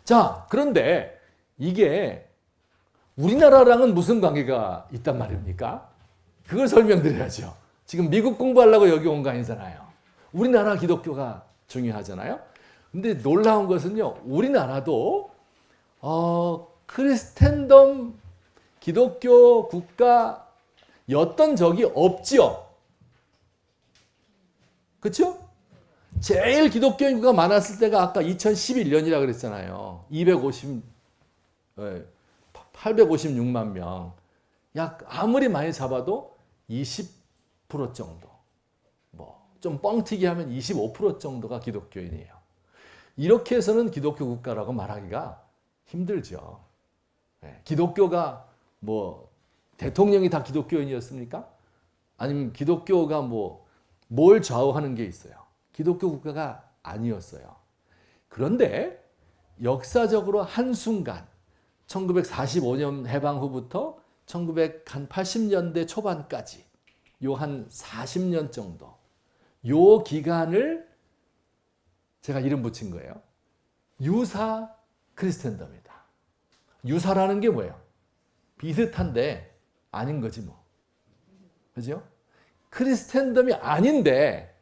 자, 그런데 이게 우리나라랑은 무슨 관계가 있단 말입니까? 그걸 설명드려야죠. 지금 미국 공부하려고 여기 온 거 아니잖아요. 우리나라 기독교가 중요하잖아요. 근데 놀라운 것은요, 우리나라도 크리스텐덤 기독교 국가였던 적이 없지요. 그렇죠? 제일 기독교 인구가 많았을 때가 아까 2011년이라 그랬잖아요. 856만 명. 약 아무리 많이 잡아도 20% 정도. 뭐 좀 뻥튀기 하면 25% 정도가 기독교인이에요. 이렇게 해서는 기독교 국가라고 말하기가 힘들죠. 기독교가 뭐 대통령이 다 기독교인이었습니까? 아니면 기독교가 뭘 좌우하는 게 있어요? 기독교 국가가 아니었어요. 그런데 역사적으로 한순간 1945년 해방 후부터 1980년대 초반까지 요 한 40년 정도 요 기간을 제가 이름 붙인 거예요. 유사 크리스텐덤이다. 유사라는 게 뭐예요? 비슷한데 아닌 거지 뭐. 그죠? 크리스텐덤이 아닌데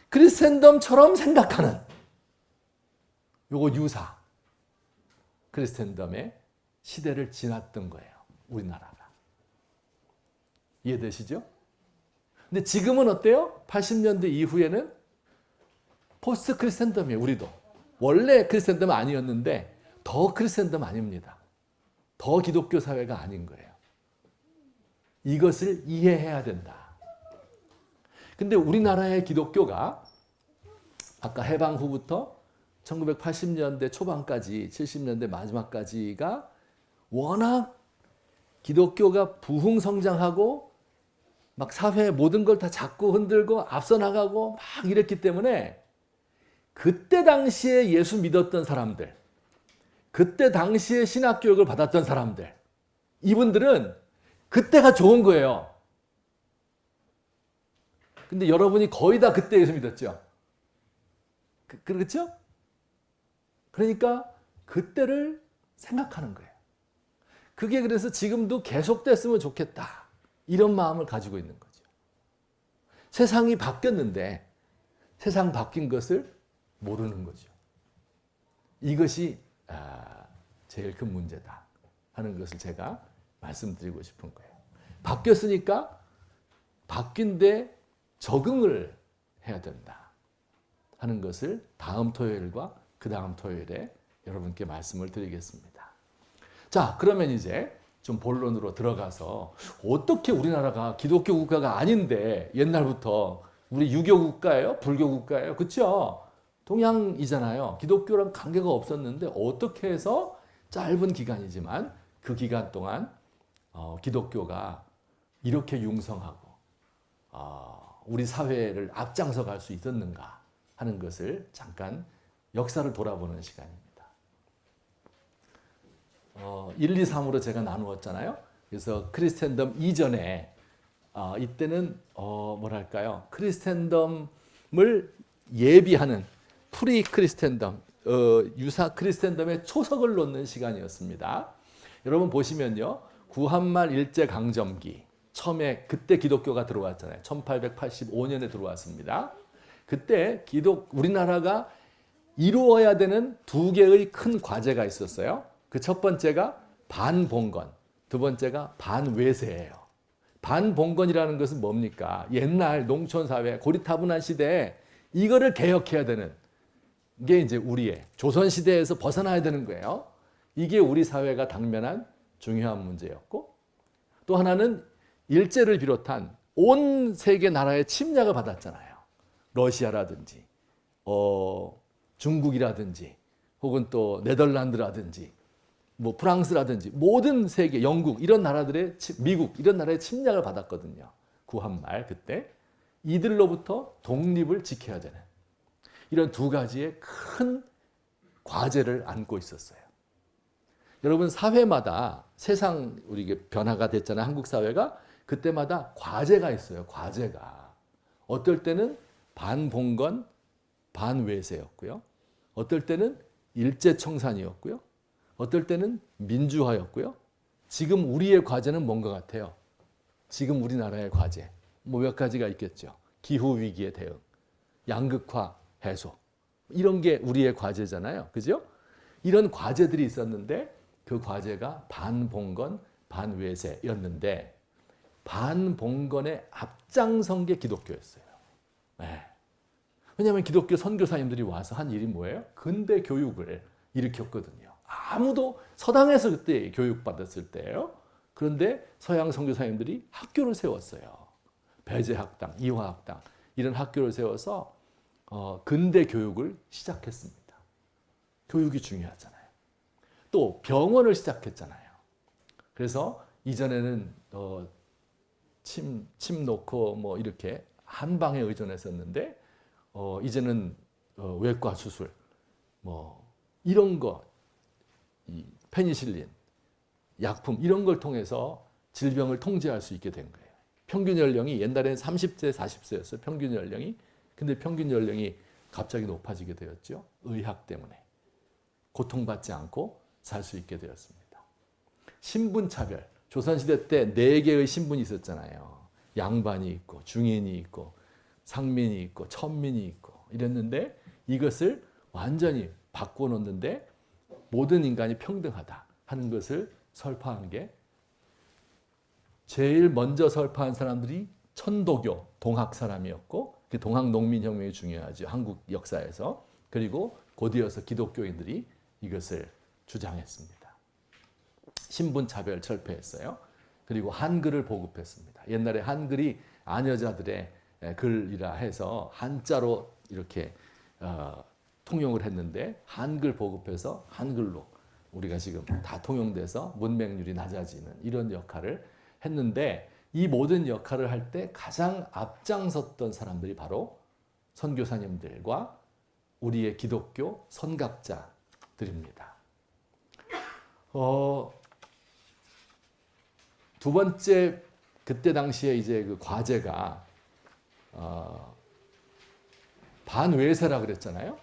크리스텐덤처럼 생각하는 요거 유사 크리스텐덤의 시대를 지났던 거예요. 우리나라가. 이해되시죠? 근데 지금은 어때요? 80년대 이후에는 포스트 크리스텐덤이에요. 우리도. 원래 크리스텐덤은 아니었는데 더 크리스텐덤 아닙니다. 더 기독교 사회가 아닌 거예요. 이것을 이해해야 된다. 근데 우리나라의 기독교가 아까 해방 후부터 1980년대 초반까지 70년대 마지막까지가 워낙 기독교가 부흥성장하고 막 사회의 모든 걸 다 잡고 흔들고 앞서 나가고 막 이랬기 때문에 그때 당시에 예수 믿었던 사람들, 그때 당시에 신학교육을 받았던 사람들, 이분들은 그때가 좋은 거예요. 근데 여러분이 거의 다 그때 예수 믿었죠? 그렇죠? 그러니까 그때를 생각하는 거예요. 그게 그래서 지금도 계속됐으면 좋겠다. 이런 마음을 가지고 있는 거죠. 세상이 바뀌었는데 세상 바뀐 것을 모르는 거죠. 이것이 제일 큰 문제다 하는 것을 제가 말씀드리고 싶은 거예요. 바뀌었으니까 바뀐 데 적응을 해야 된다 하는 것을 다음 토요일과 그 다음 토요일에 여러분께 말씀을 드리겠습니다. 자, 그러면 이제 좀 본론으로 들어가서 어떻게 우리나라가 기독교 국가가 아닌데 옛날부터 우리 유교 국가예요? 불교 국가예요? 그렇죠? 동양이잖아요. 기독교랑 관계가 없었는데 어떻게 해서 짧은 기간이지만 그 기간 동안 기독교가 이렇게 융성하고 우리 사회를 앞장서 갈 수 있었는가 하는 것을 잠깐 역사를 돌아보는 시간입니다. 1, 2, 3으로 제가 나누었잖아요. 그래서 크리스텐덤 이전에 이때는 뭐랄까요? 크리스텐덤을 예비하는 프리 크리스텐덤, 유사 크리스텐덤의 초석을 놓는 시간이었습니다. 여러분 보시면요. 구한말 일제강점기 처음에 그때 기독교가 들어왔잖아요. 1885년에 들어왔습니다. 그때 우리나라가 이루어야 되는 두 개의 큰 과제가 있었어요. 그 첫 번째가 반봉건, 두 번째가 반외세예요. 반봉건이라는 것은 뭡니까? 옛날 농촌사회, 고리타분한 시대에 이거를 개혁해야 되는 게 이제 우리의 조선시대에서 벗어나야 되는 거예요. 이게 우리 사회가 당면한 중요한 문제였고, 또 하나는 일제를 비롯한 온 세계 나라의 침략을 받았잖아요. 러시아라든지 중국이라든지 혹은 또 네덜란드라든지 뭐 프랑스라든지 모든 세계, 영국 이런 나라들의 미국 이런 나라의 침략을 받았거든요. 구한말 그때 이들로부터 독립을 지켜야 되는 이런 두 가지의 큰 과제를 안고 있었어요. 여러분 사회마다 세상 우리 변화가 됐잖아요. 한국 사회가 그때마다 과제가 있어요. 과제가 어떨 때는 반봉건 반외세였고요. 어떨 때는 일제청산이었고요. 어떨 때는 민주화였고요. 지금 우리의 과제는 뭔가 같아요. 지금 우리나라의 과제 뭐 몇 가지가 있겠죠. 기후 위기에 대응, 양극화 해소 이런 게 우리의 과제잖아요. 그죠? 이런 과제들이 있었는데 그 과제가 반봉건 반외세였는데 반봉건에 앞장선 게 기독교였어요. 네. 왜냐하면 기독교 선교사님들이 와서 한 일이 뭐예요? 근대 교육을 일으켰거든요. 아무도 서당에서 그때 교육받았을 때예요. 그런데 서양 선교사님들이 학교를 세웠어요. 배제학당, 이화학당 이런 학교를 세워서 근대 교육을 시작했습니다. 교육이 중요하잖아요. 또 병원을 시작했잖아요. 그래서 이전에는 침 놓고 뭐 이렇게 한방에 의존했었는데 이제는 외과 수술 뭐 이런 거, 이 페니실린, 약품 이런 걸 통해서 질병을 통제할 수 있게 된 거예요. 평균 연령이 옛날에는 30세, 40세였어요. 평균 연령이. 근데 평균 연령이 갑자기 높아지게 되었죠. 의학 때문에. 고통받지 않고 살 수 있게 되었습니다. 신분차별. 조선시대 때 4개의 신분이 있었잖아요. 양반이 있고 중인이 있고 상민이 있고 천민이 있고 이랬는데 이것을 완전히 바꿔놓는데 모든 인간이 평등하다 하는 것을 설파한 게 제일 먼저 설파한 사람들이 천도교 동학 사람이었고 그 동학 농민혁명이 중요하죠. 한국 역사에서. 그리고 곧이어서 기독교인들이 이것을 주장했습니다. 신분차별 철폐했어요. 그리고 한글을 보급했습니다. 옛날에 한글이 아녀자들의 글이라 해서 한자로 이렇게 통용을 했는데 한글 보급해서 한글로 우리가 지금 다 통용돼서 문맹률이 낮아지는 이런 역할을 했는데 이 모든 역할을 할 때 가장 앞장섰던 사람들이 바로 선교사님들과 우리의 기독교 선각자들입니다. 두 번째 그때 당시에 이제 그 과제가 반외세라 그랬잖아요.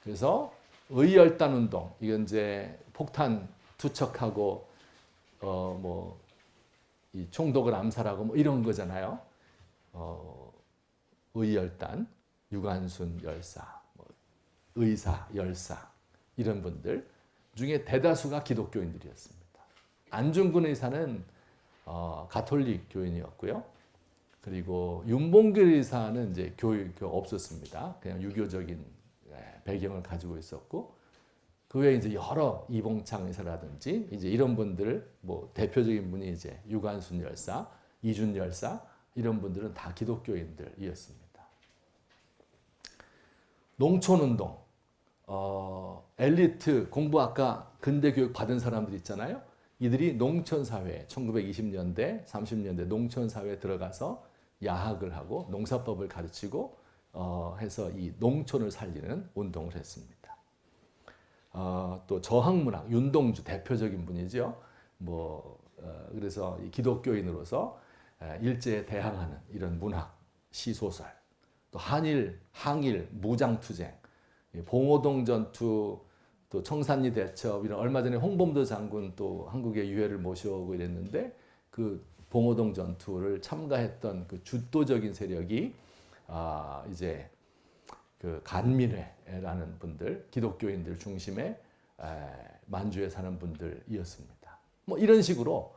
그래서 의열단 운동 이건 이제 폭탄 투척하고 뭐 이 총독을 암살하고 뭐 이런 거잖아요. 의열단, 유관순 열사, 뭐 의사, 열사 이런 분들 중에 대다수가 기독교인들이었습니다. 안중근 의사는 가톨릭 교인이었고요. 그리고 윤봉길 의사는 이제 교육 없었습니다. 그냥 유교적인 배경을 가지고 있었고 그 외에 이제 여러 이봉창 의사라든지 이제 이런 분들 뭐 대표적인 분이 이제 유관순 열사, 이준 열사 이런 분들은 다 기독교인들이었습니다. 농촌운동, 엘리트 공부 아까 근대 교육 받은 사람들 있잖아요. 이들이 농촌 사회 1920년대, 30년대 농촌 사회에 들어가서 야학을 하고 농사법을 가르치고 해서 이 농촌을 살리는 운동을 했습니다. 또 저항문학 윤동주 대표적인 분이죠. 그래서 기독교인으로서 일제에 대항하는 이런 문학, 시소설, 또 한일, 항일, 무장투쟁, 봉오동 전투, 또 청산리 대첩 이런 얼마 전에 홍범도 장군 또 한국에 유해를 모셔오고 이랬는데 그 봉오동 전투를 참가했던 그 주도적인 세력이 이제 그 간민회라는 분들, 기독교인들 중심의 만주에 사는 분들이었습니다. 뭐 이런 식으로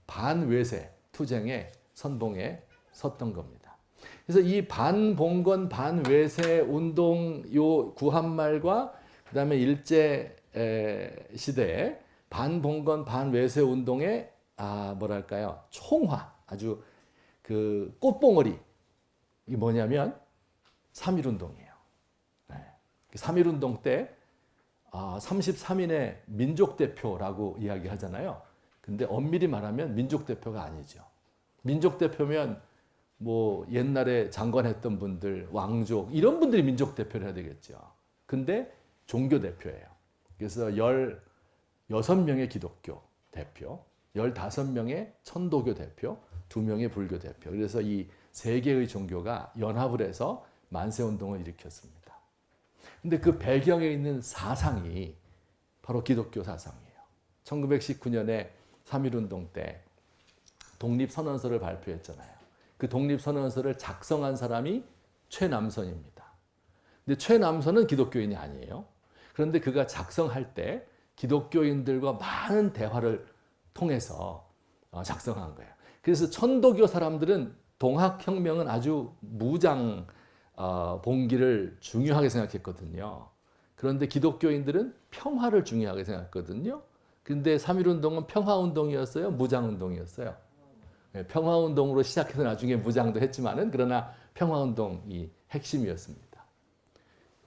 반외세 투쟁의 선봉에 섰던 겁니다. 그래서 이 반봉건 반외세 운동 요 구한말과 그다음에 일제 시대에 반봉건 반외세 운동의 뭐랄까요 총화 아주 그 꽃봉오리 이 뭐냐면 3.1운동이에요. 3.1운동 때 33인의 민족대표라고 이야기하잖아요. 근데 엄밀히 말하면 민족대표가 아니죠. 민족대표면 뭐 옛날에 장관했던 분들, 왕족 이런 분들이 민족대표를 해야 되겠죠. 근데 종교대표예요. 그래서 16명의 기독교 대표, 15명의 천도교 대표, 2명의 불교 대표. 그래서 이 세 개의 종교가 연합을 해서 만세운동을 일으켰습니다. 근데 그 배경에 있는 사상이 바로 기독교 사상이에요. 1919년에 3.1운동 때 독립선언서를 발표했잖아요. 그 독립선언서를 작성한 사람이 최남선입니다. 근데 최남선은 기독교인이 아니에요. 그런데 그가 작성할 때 기독교인들과 많은 대화를 통해서 작성한 거예요. 그래서 천도교 사람들은 동학혁명은 아주 무장 봉기를 중요하게 생각했거든요. 그런데 기독교인들은 평화를 중요하게 생각했거든요. 근데 3.1운동은 평화운동이었어요? 무장운동이었어요? 네, 평화운동으로 시작해서 나중에 무장도 했지만은 그러나 평화운동이 핵심이었습니다.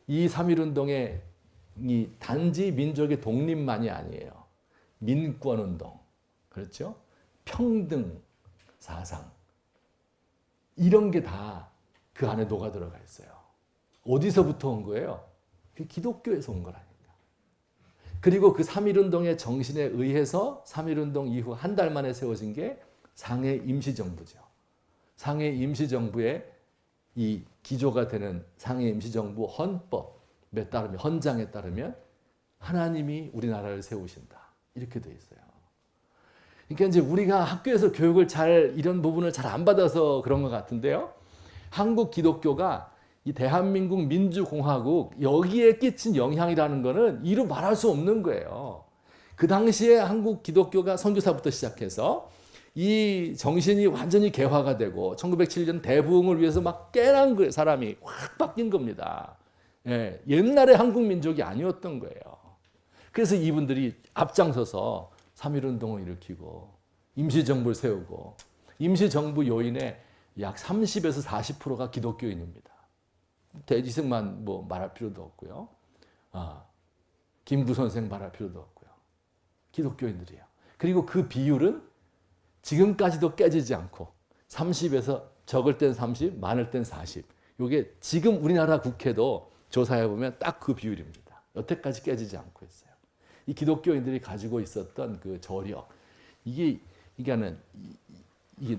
이 3.1운동의 이 단지 민족의 독립만이 아니에요. 민권운동, 그렇죠? 평등 사상, 이런 게 다 그 안에 녹아 들어가 있어요. 어디서부터 온 거예요? 그 기독교에서 온 거라니까. 그리고 그 3.1운동의 정신에 의해서 3.1운동 이후 한 달 만에 세워진 게 상해 임시정부죠. 상해 임시정부의 이 기조가 되는 상해 임시정부 헌법에 따르면, 헌장에 따르면 하나님이 우리나라를 세우신다. 이렇게 돼 있어요. 그러니까 이제 우리가 학교에서 교육을 이런 부분을 잘 안 받아서 그런 것 같은데요. 한국 기독교가 이 대한민국 민주공화국 여기에 끼친 영향이라는 거는 이루 말할 수 없는 거예요. 그 당시에 한국 기독교가 선교사부터 시작해서 이 정신이 완전히 개화가 되고 1907년 대부흥을 위해서 막 깨난 거예요. 사람이 확 바뀐 겁니다. 예, 옛날의 한국 민족이 아니었던 거예요. 그래서 이분들이 앞장서서 3.1운동을 일으키고 임시정부를 세우고 임시정부 요인의 약 30에서 40%가 기독교인입니다. 대지승만 뭐 말할 필요도 없고요. 김구 선생 말할 필요도 없고요. 기독교인들이에요. 그리고 그 비율은 지금까지도 깨지지 않고 30에서 적을 땐 30, 많을 땐 40. 이게 지금 우리나라 국회도 조사해 보면 딱 그 비율입니다. 여태까지 깨지지 않고 있어요. 이 기독교인들이 가지고 있었던 그 저력, 이게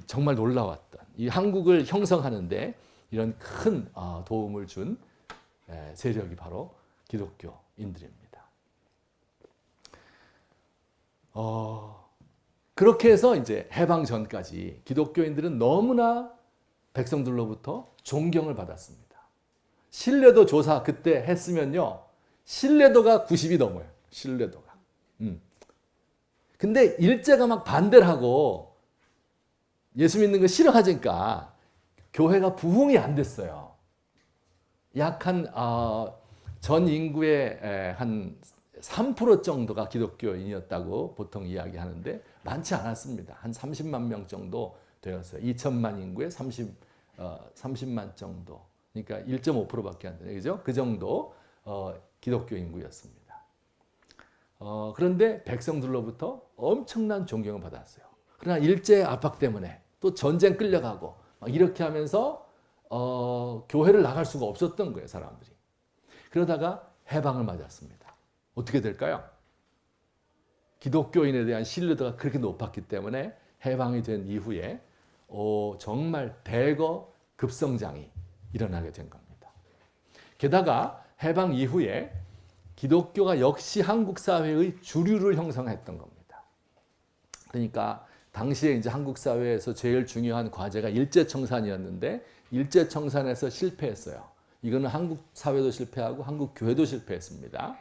정말 놀라웠던, 이 한국을 형성하는데 이런 큰 도움을 준 세력이 바로 기독교인들입니다. 그렇게 해서 이제 해방 전까지 기독교인들은 너무나 백성들로부터 존경을 받았습니다. 신뢰도 조사 그때 했으면요, 신뢰도가 90이 넘어요. 신뢰도가. 근데 일제가 막 반대를 하고 예수 믿는 거 싫어하니까 교회가 부흥이 안 됐어요. 약 전 인구의 한 3% 정도가 기독교인이었다고 보통 이야기하는데 많지 않았습니다. 한 30만 명 정도 되었어요. 2천만 인구에 30만 정도. 그러니까 1.5%밖에 안 되네요. 그죠? 그 정도 기독교 인구였습니다. 그런데 백성들로부터 엄청난 존경을 받았어요. 그러나 일제의 압박 때문에 또 전쟁 끌려가고 이렇게 하면서 교회를 나갈 수가 없었던 거예요, 사람들이. 그러다가 해방을 맞았습니다. 어떻게 될까요? 기독교인에 대한 신뢰도가 그렇게 높았기 때문에 해방이 된 이후에 정말 대거 급성장이 일어나게 된 겁니다. 게다가 해방 이후에 기독교가 역시 한국 사회의 주류를 형성했던 겁니다. 그러니까 당시에 이제 한국 사회에서 제일 중요한 과제가 일제청산이었는데 일제청산에서 실패했어요. 이거는 한국 사회도 실패하고 한국 교회도 실패했습니다.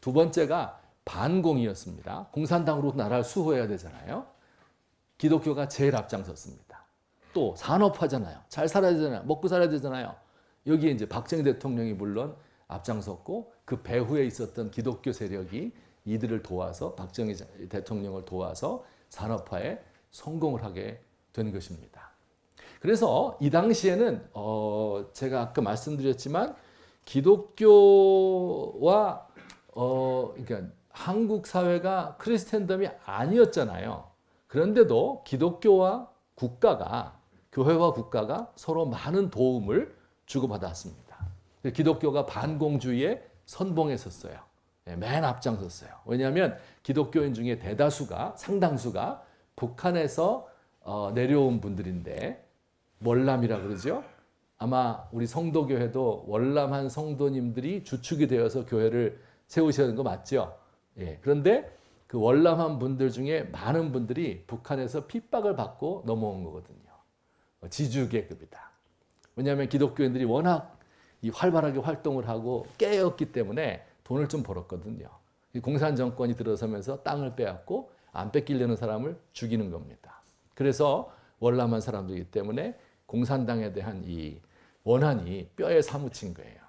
두 번째가 반공이었습니다. 공산당으로 나라를 수호해야 되잖아요. 기독교가 제일 앞장섰습니다. 또 산업화잖아요. 잘 살아야 되잖아요. 먹고 살아야 되잖아요. 여기에 이제 박정희 대통령이 물론 앞장섰고 그 배후에 있었던 기독교 세력이 이들을 도와서 박정희 대통령을 도와서 산업화에 성공을 하게 된 것입니다. 그래서 이 당시에는 제가 아까 말씀드렸지만 기독교와 그러니까 한국 사회가 크리스텐덤이 아니었잖아요. 그런데도 기독교와 국가가 교회와 국가가 서로 많은 도움을 주고받았습니다. 기독교가 반공주의에 선봉했었어요. 맨 앞장섰어요. 왜냐하면 기독교인 중에 대다수가 상당수가 북한에서 내려온 분들인데 월남이라 그러죠. 아마 우리 성도교회도 월남한 성도님들이 주축이 되어서 교회를 세우시는 거 맞죠? 예. 그런데 그 월남한 분들 중에 많은 분들이 북한에서 핍박을 받고 넘어온 거거든요. 지주계급이다. 왜냐하면 기독교인들이 워낙 활발하게 활동을 하고 깨었기 때문에 돈을 좀 벌었거든요. 공산 정권이 들어서면서 땅을 빼앗고 안 뺏기려는 사람을 죽이는 겁니다. 그래서 월남한 사람들이기 때문에 공산당에 대한 이 원한이 뼈에 사무친 거예요.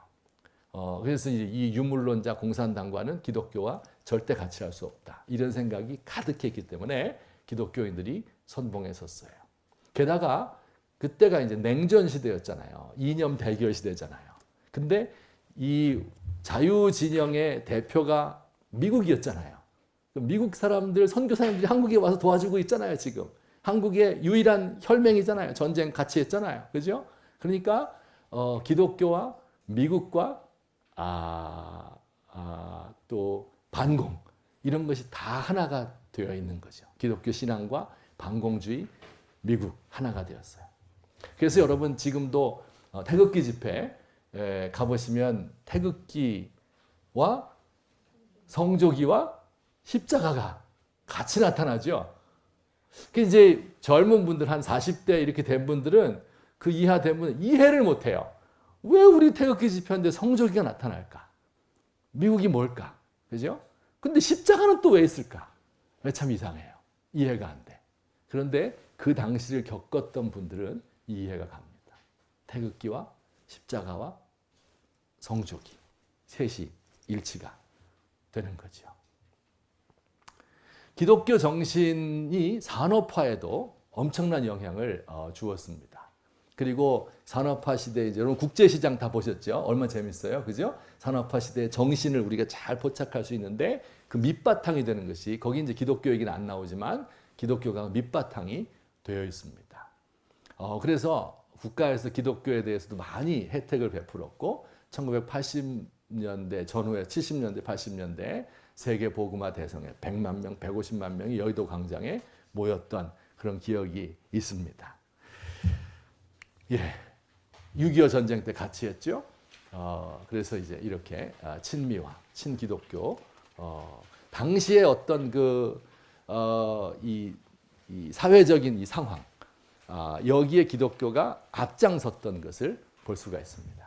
그래서 이 유물론자 공산당과는 기독교와 절대 같이 할 수 없다. 이런 생각이 가득했기 때문에 기독교인들이 선봉에 섰어요. 게다가 그때가 이제 냉전 시대였잖아요. 이념 대결 시대잖아요. 근데 이 자유진영의 대표가 미국이었잖아요. 미국 사람들, 선교사님들이 한국에 와서 도와주고 있잖아요, 지금. 한국의 유일한 혈맹이잖아요. 전쟁 같이 했잖아요. 그죠? 그러니까 기독교와 미국과 또 반공 이런 것이 다 하나가 되어 있는 거죠. 기독교 신앙과 반공주의, 미국 하나가 되었어요. 그래서 여러분 지금도 태극기 집회 가보시면 태극기와 성조기와 십자가가 같이 나타나죠. 그 이제 젊은 분들 한 40대 이렇게 된 분들은 그 이하 된 분은 이해를 못 해요. 왜 우리 태극기 집회인데 성조기가 나타날까? 미국이 뭘까? 그죠? 근데 십자가는 또 왜 있을까? 참 이상해요. 이해가 안 돼. 그런데 그 당시를 겪었던 분들은 이해가 갑니다. 태극기와 십자가와 성조기 셋이 일치가 되는 거죠. 기독교 정신이 산업화에도 엄청난 영향을 주었습니다. 그리고 산업화 시대에 이제 여러분 국제시장 다 보셨죠? 얼마나 재밌어요. 그죠? 산업화 시대의 정신을 우리가 잘 포착할 수 있는데 그 밑바탕이 되는 것이 거기 이제 기독교 얘기는 안 나오지만 기독교가 밑바탕이 되어 있습니다. 그래서 국가에서 기독교에 대해서도 많이 혜택을 베풀었고 1980년대 전후에 70년대 80년대 세계 복음화 대성에 100만 명, 150만 명이 여의도 광장에 모였던 그런 기억이 있습니다. 예, 6.25 전쟁 때 같이 했죠. 그래서 이제 이렇게 친미와 친기독교 당시에 어떤 이 사회적인 이 상황 여기에 기독교가 앞장섰던 것을 볼 수가 있습니다.